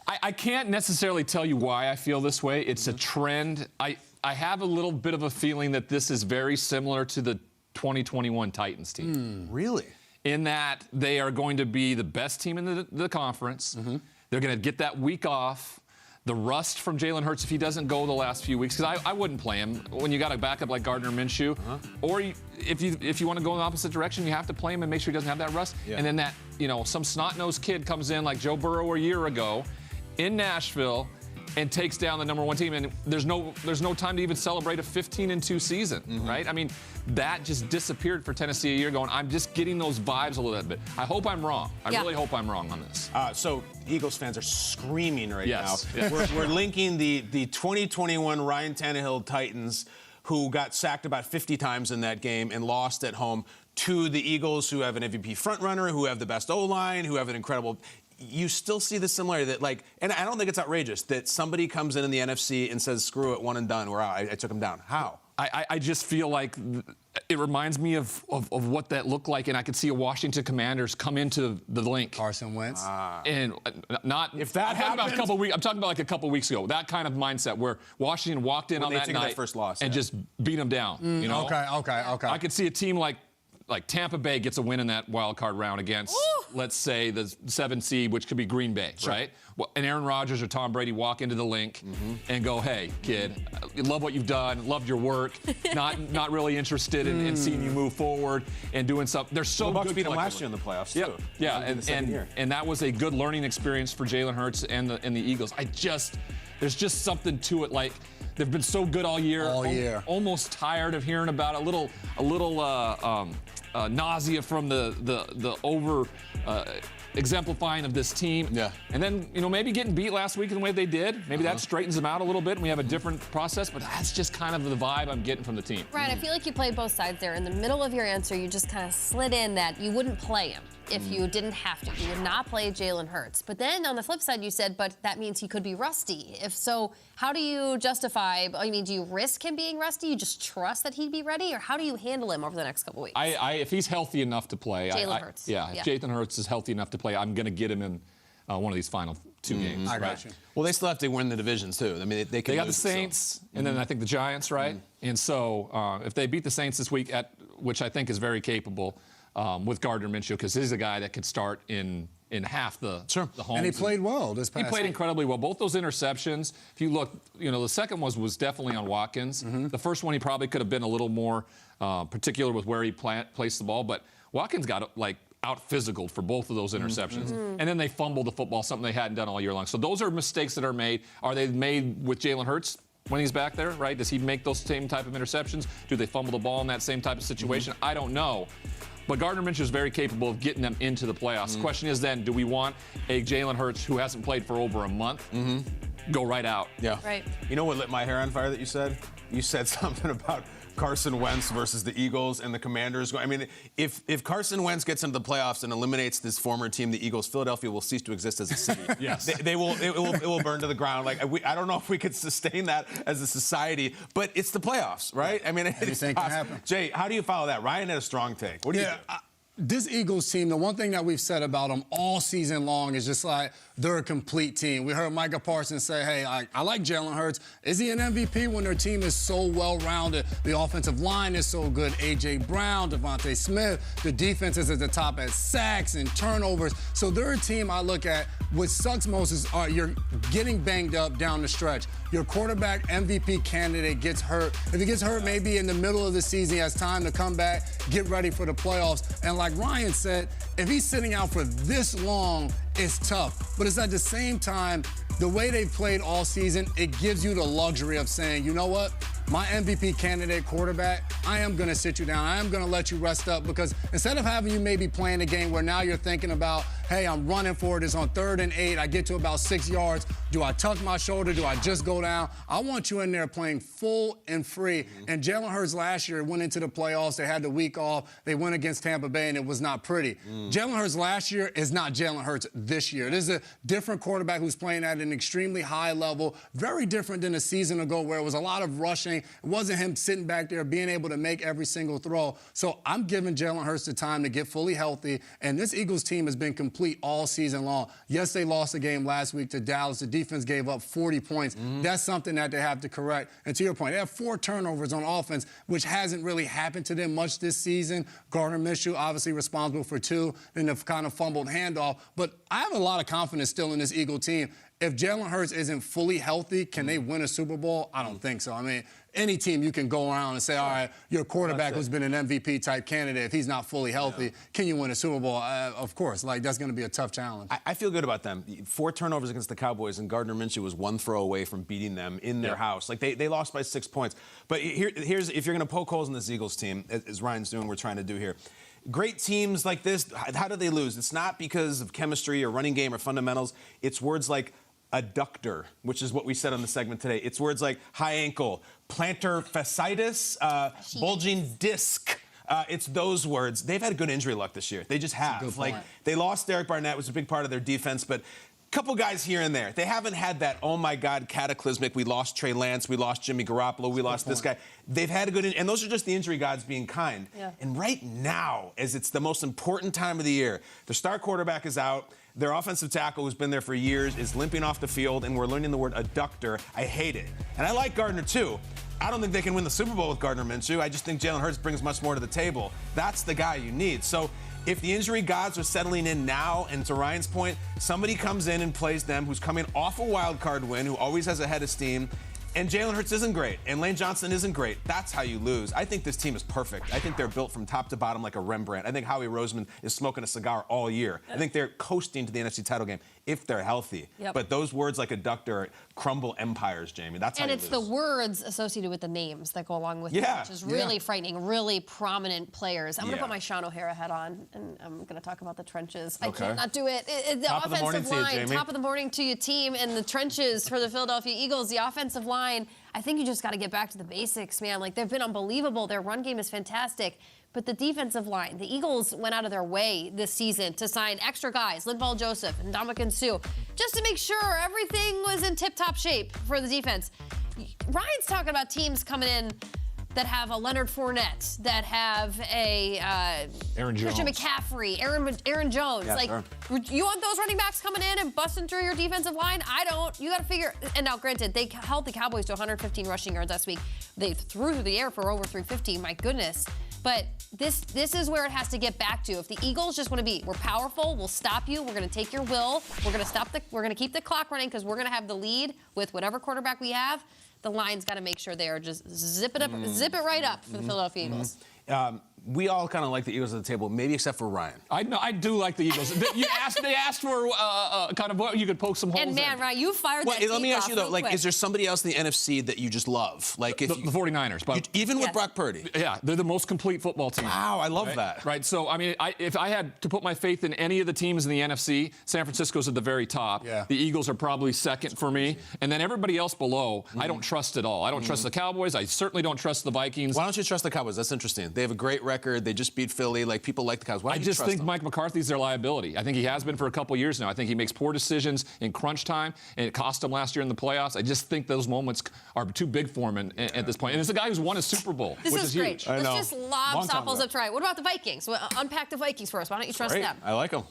I can't necessarily tell you why I feel this way. It's a trend. I have a little bit of a feeling that this is very similar to the 2021 Titans team. Really? In that they are going to be the best team in the conference. They're going to get that week off. The rust from Jalen Hurts if he doesn't go the last few weeks, because I wouldn't play him when you got a backup like Gardner Minshew. Or if you want to go in the opposite direction, you have to play him and make sure he doesn't have that rust. And then that, some snot-nosed kid comes in like Joe Burrow a year ago in Nashville and takes down the #1 team, and there's no time to even celebrate a 15-2 season, right? I mean, that just disappeared for Tennessee a year ago, and I'm just getting those vibes a little bit. I hope I'm wrong. I really hope I'm wrong on this. So Eagles fans are screaming right now. Yeah. We're linking the 2021 Ryan Tannehill Titans, who got sacked about 50 times in that game and lost at home, to the Eagles, who have an MVP frontrunner, who have the best O-line, who have an incredible... You still see the similarity that, and I don't think it's outrageous that somebody comes in the NFC and says, screw it, one and done, we're out. I took him down. How? I just feel like it reminds me of what that looked like, and I could see a Washington Commanders come into the Link. Carson Wentz. And not... If that happened... I'm talking about like a couple weeks ago. That kind of mindset where Washington walked in on that night first loss, and just beat them down. Okay. I could see a team like Tampa Bay gets a win in that wild card round against, let's say, the 7 seed, which could be Green Bay, right? Well, and Aaron Rodgers or Tom Brady walk into the Link and go, hey, kid, love what you've done, loved your work, not really interested in seeing you move forward and doing stuff. They're so good. Bucs beat them last year in the playoffs, too. Yeah, and that was a good learning experience for Jalen Hurts and the Eagles. There's just something to it, like, they've been so good all year. Almost tired of hearing about a little nausea from the over exemplifying of this team. Yeah. And then, maybe getting beat last week in the way they did. Maybe that straightens them out a little bit and we have a different process, but that's just kind of the vibe I'm getting from the team. Right, I feel like you played both sides there. In the middle of your answer, you just kind of slid in that you wouldn't play him if you didn't have to. You would not play Jalen Hurts. But then on the flip side, you said, but that means he could be rusty. If so, how do you justify, do you risk him being rusty? You just trust that he'd be ready? Or how do you handle him over the next couple weeks? If he's healthy enough to play. Jalen Hurts. If Jalen Hurts is healthy enough to play, I'm going to get him in one of these final 2 games. I got you. Well, they still have to win the divisions, too. I mean, they got the Saints, and then I think the Giants, right? And so if they beat the Saints this week, which I think is very capable, with Gardner Minshew, because he's a guy that could start in half the homes. And he played well this past He played incredibly well. Both those interceptions, if you look, the second was definitely on Watkins. The first one, he probably could have been a little more particular with where he placed the ball, but Watkins got, out physical for both of those interceptions. And then they fumbled the football, something they hadn't done all year long. So those are mistakes that are made. Are they made with Jalen Hurts when he's back there, right? Does he make those same type of interceptions? Do they fumble the ball in that same type of situation? I don't know. But Gardner Minshew is very capable of getting them into the playoffs. The question is then, do we want a Jalen Hurts who hasn't played for over a month go right out? Yeah. Right. You know what lit my hair on fire that you said? You said something about Carson Wentz versus the Eagles and the Commanders. I mean, if Carson Wentz gets into the playoffs and eliminates this former team, the Eagles, Philadelphia will cease to exist as a city. Yes. It will burn to the ground. I don't know if we could sustain that as a society, but it's the playoffs, right? I mean, anything can happen. Jay, how do you follow that? Ryan had a strong take. What do you think? This Eagles team, the one thing that we've said about them all season long is just they're a complete team. We heard Micah Parsons say, hey, I like Jalen Hurts. Is he an MVP when their team is so well-rounded? The offensive line is so good. A.J. Brown, Devontae Smith. The defense is at the top at sacks and turnovers. So they're a team I look at. What sucks most is you're getting banged up down the stretch. Your quarterback MVP candidate gets hurt. If he gets hurt maybe in the middle of the season, he has time to come back, get ready for the playoffs. And like Ryan said, if he's sitting out for this long, it's tough. But it's at the same time, the way they've played all season, it gives you the luxury of saying, you know what? My MVP candidate quarterback, I am going to sit you down. I am going to let you rest up because instead of having you maybe playing a game where now you're thinking about, hey, I'm running for it. It's on 3rd and 8. I get to about 6 yards. Do I tuck my shoulder? Do I just go down? I want you in there playing full and free. And Jalen Hurts last year went into the playoffs. They had the week off. They went against Tampa Bay, and it was not pretty. Jalen Hurts last year is not Jalen Hurts this year. This is a different quarterback who's playing at an extremely high level, very different than a season ago where it was a lot of rushing. It wasn't him sitting back there being able to make every single throw. So I'm giving Jalen Hurts the time to get fully healthy, and this Eagles team has been complete. complete all season long. Yes, they lost a game last week to Dallas. The defense gave up 40 points. That's something that they have to correct. And to your point, they have 4 turnovers on offense, which hasn't really happened to them much this season. Gardner Minshew obviously responsible for 2, then the kind of fumbled handoff. But I have a lot of confidence still in this Eagle team. If Jalen Hurts isn't fully healthy, can they win a Super Bowl? I don't think so. I mean, any team you can go around and say, all right, your quarterback who's been an MVP-type candidate, if he's not fully healthy, can you win a Super Bowl? Of course. Like, that's going to be a tough challenge. I feel good about them. 4 turnovers against the Cowboys, and Gardner Minshew was 1 throw away from beating them in their house. Like, they lost by 6 points. But here's if you're going to poke holes in this Eagles team, as Ryan's doing, we're trying to do here. Great teams like this, how do they lose? It's not because of chemistry or running game or fundamentals. It's words like adductor, which is what we said on the segment today. It's words like high ankle, plantar fasciitis, bulging disc. It's those words. They've had good injury luck this year. They just have. Like, they lost Derek Barnett, was a big part of their defense, but a couple guys here and there. They haven't had that, oh my God, cataclysmic, we lost Trey Lance, we lost Jimmy Garoppolo, we lost this guy. They've had a good, and those are just the injury gods being kind. Yeah. And right now, as it's the most important time of the year, their star quarterback is out. Their offensive tackle, who's been there for years, is limping off the field, and we're learning the word adductor. I hate it. And I like Gardner, too. I don't think they can win the Super Bowl with Gardner Minshew. I just think Jalen Hurts brings much more to the table. That's the guy you need. So if the injury gods are settling in now, and to Ryan's point, somebody comes in and plays them who's coming off a wild card win, who always has a head of steam, and Jalen Hurts isn't great, and Lane Johnson isn't great, that's how you lose. I think this team is perfect. I think they're built from top to bottom like a Rembrandt. I think Howie Roseman is smoking a cigar all year. I think they're coasting to the NFC title game if they're healthy. Yep. But those words like adductor crumble empires, Jamie. That's how And you it's lose. the words associated with the names that go along with it, which is really frightening. Really prominent players. I'm going to put my Sean O'Hara hat on, and I'm going to talk about the trenches. I cannot do it. The Top of the morning offensive to you, line, Jamie. top of the morning to your team, and the trenches for the Philadelphia Eagles. The offensive line, I think you just got to get back to the basics, man. Like, they've been unbelievable. Their run game is fantastic. But the defensive line, the Eagles went out of their way this season to sign extra guys, Linval Joseph and Ndamukong Suh, just to make sure everything was in tip-top shape for the defense. Ryan's talking about teams coming in that have a Leonard Fournette, that have a Aaron Jones. Christian McCaffrey, Aaron Jones. Yeah, you want those running backs coming in and busting through your defensive line? I don't. You got to figure. And now, granted, they held the Cowboys to 115 rushing yards last week. They threw through the air for over 350. My goodness. But this is where it has to get back to. If the Eagles just want to be, we're powerful, we'll stop you, we're going to take your will, we're going to keep the clock running because we're going to have the lead with whatever quarterback we have. The line's got to make sure they are just zip it right up for the Philadelphia Eagles. We all kind of like the Eagles at the table, maybe except for Ryan. I do like the Eagles. They asked for kind of what you could poke some holes And man, in. Ryan, you fired that Let me teeth ask you off though, real like, quick. is there somebody else in the NFC that you just love? Like, if The 49ers. But even with Yes. Brock Purdy. yeah, they're the most complete football team. Wow, I love that. Right, so, I mean, if I had to put my faith in any of the teams in the NFC, San Francisco's at the very top. Yeah. The Eagles are probably second for me. And then everybody else below, I don't trust at all. I don't trust the Cowboys. I certainly don't trust the Vikings. Why don't you trust the Cowboys? That's interesting. They have a great record. They just beat Philly. Like, people like the Cowboys. Why I don't you just trust think them? Mike McCarthy's their liability. I think he has been for a couple years now. I think he makes poor decisions in crunch time, and it cost him last year in the playoffs. I just think those moments are too big for him at this point. And it's a guy who's won a Super Bowl, This which is is great. huge. I Let's know. just lob Long time softballs ago. up to Ryan. What about the Vikings? Well, unpack the Vikings for us. Why don't you trust Great. them? I like them.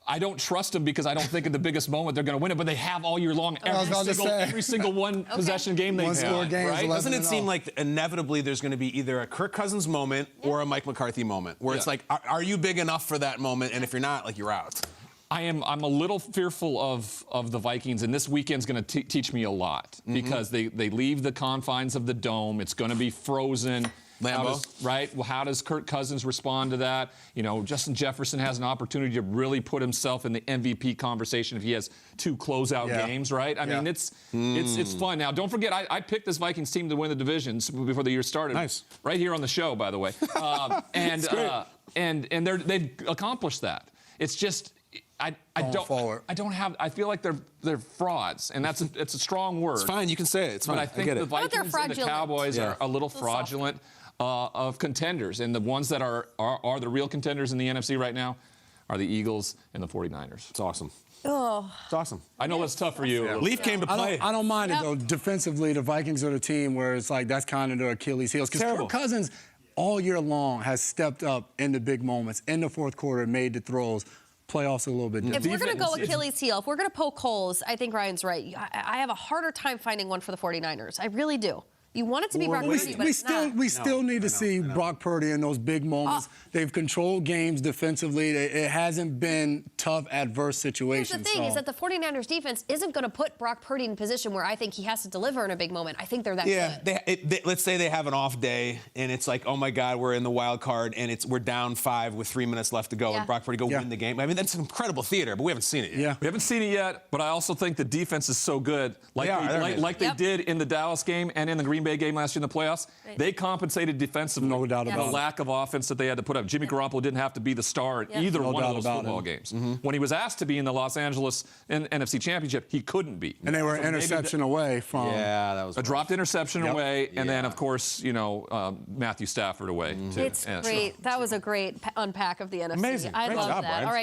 I don't trust them because I don't think at the biggest moment they're going to win it, but they have all year long was about to say. every single one possession game they've One-score won, games, right? 11 Doesn't it and seem all. like inevitably there's going to be either a Kirk Cousins moment or a Mike McCarthy moment where it's Yeah. like, are you big enough for that moment? And if you're not, like, you're out. I'm a little fearful of the Vikings, and this weekend's going to teach me a lot because they leave the confines of the dome. It's going to be frozen. Lambeau. Right? Well, how does Kirk Cousins respond to that? You know, Justin Jefferson has an opportunity to really put himself in the MVP conversation if he has 2 closeout games, right? I mean, it's fun. Now, don't forget, I picked this Vikings team to win the divisions before the year started. Nice. Right here on the show, by the way. And they've accomplished that. It's just I feel like they're frauds, and it's a strong word. It's fine. You can say it. It's fine. But I think get the it. But they're Vikings and the fraudulent. Cowboys Yeah. are a little fraudulent of contenders, and the ones that are the real contenders in the NFC right now are the Eagles and the 49ers. It's awesome. Oh. It's awesome. I know that's tough for you. Leaf came to play. I don't mind Yep. it, though. Defensively, the Vikings are the team where it's like that's kind of their Achilles heels. Because Terrible. Kirk Cousins, all year long, has stepped up in the big moments, in the fourth quarter, made the throws. Playoffs are a little bit different. If we're going to go Defense- Achilles heel, if we're going to poke holes, I think Ryan's right. I have a harder time finding one for the 49ers. I really do. You want it to be Brock Purdy, but We it's not. still need to see Brock Purdy in those big moments. They've controlled games defensively. It hasn't been tough, adverse Here's situations. the thing so. is that the 49ers defense isn't going to put Brock Purdy in a position where I think he has to deliver in a big moment. I think they're that Yeah, good. let's say they have an off day, and it's like, oh my God, we're in the wild card, and we're down 5 with 3 minutes left to go, Yeah. and Brock Purdy Yeah. win the game. I mean, that's incredible theater, but we haven't seen it yet. Yeah. We haven't seen it yet, but I also think the defense is so good, like They're amazing. they Yep. did in the Dallas game and in the Green Bay game last year in the playoffs. Right. They compensated defensively. No doubt for about the it. lack of offense that they had to put up. Jimmy Garoppolo didn't have to be the star in Yep. either No one of doubt those about football it. games. When he was asked to be in the Los Angeles NFC Championship, he couldn't be. And they were So an maybe interception away from. Yeah, that was a dropped interception Yep. away, and then Yeah. of course, Matthew Stafford away. Too. It's And great. That was a great unpack of the NFC. Amazing. I Great love job, that. Brian. All right,